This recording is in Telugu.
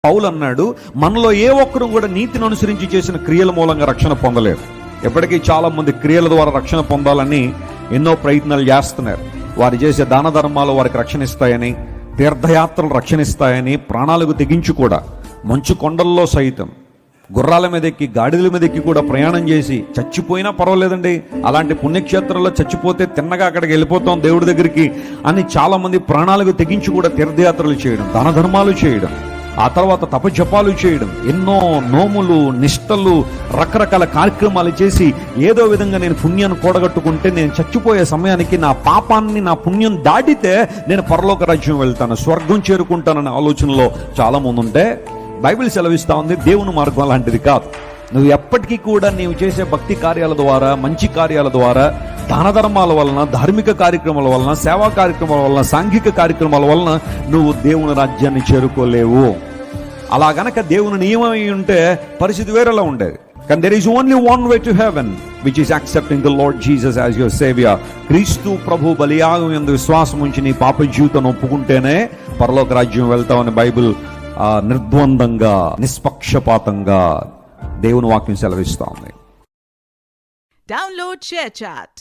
పౌలు అన్నాడు, మనలో ఏ ఒక్కరు కూడా నీతిని అనుసరించి చేసిన క్రియల మూలంగా రక్షణ పొందలేరు. ఎప్పటికీ చాలా మంది క్రియల ద్వారా రక్షణ పొందాలని ఎన్నో ప్రయత్నాలు చేస్తున్నారు. వారు చేసే దాన ధర్మాలు వారికి రక్షణ ఇస్తాయని, తీర్థయాత్రలు రక్షణ ఇస్తాయని ప్రాణాలకు తెగించి కూడా మంచు కొండల్లో సైతం గుర్రాల మీద ఎక్కి గాడిదల మీద ఎక్కి కూడా ప్రయాణం చేసి చచ్చిపోయినా పర్వాలేదండి, అలాంటి పుణ్యక్షేత్రంలో చచ్చిపోతే తిన్నగా అక్కడికి వెళ్ళిపోతాం దేవుడి దగ్గరికి అని చాలా మంది ప్రాణాలకు తెగించి కూడా తీర్థయాత్రలు చేయడం, దాన ధర్మాలు చేయడం, ఆ తర్వాత తపజపాలు చేయడం, ఎన్నో నోములు నిష్టలు రకరకాల కార్యక్రమాలు చేసి ఏదో విధంగా నేను పుణ్యాన్ని కూడగట్టుకుంటే నేను చచ్చిపోయే సమయానికి నా పాపాన్ని నా పుణ్యం దాటితే నేను పరలోక రాజ్యం వెళ్తాను, స్వర్గం చేరుకుంటాననే ఆలోచనలో చాలా మంది ఉంటే బైబిల్ సెలవిస్తా ఉంది దేవుని మార్గం అలాంటిది కాదు. నువ్వు ఎప్పటికీ కూడా నీవు చేసే భక్తి కార్యాల ద్వారా, మంచి కార్యాల ద్వారా, దాన ధర్మాల వలన, ధార్మిక కార్యక్రమాల వలన, సేవా కార్యక్రమాల వలన, సాంఘిక కార్యక్రమాల వలన నువ్వు దేవుని రాజ్యాన్ని చేరుకోలేవు. అలా గనక దేవుని నియమం అయి ఉంటే పరిస్థితి వేరేలా ఉండేది. కానీ there is only one way to heaven, which is accepting the Lord Jesus as your savior. క్రీస్తు ప్రభు బలియాగం యందు విశ్వాసం ఉంచి నీ పాప జీవితం ఒప్పుకుంటేనే పరలోక రాజ్యం వెళ్తామని బైబిల్ నిర్ద్వందంగా, నిష్పక్షపాతంగా దేవుని వాక్యం సెలవిస్తా ఉంది. Download ShareChat.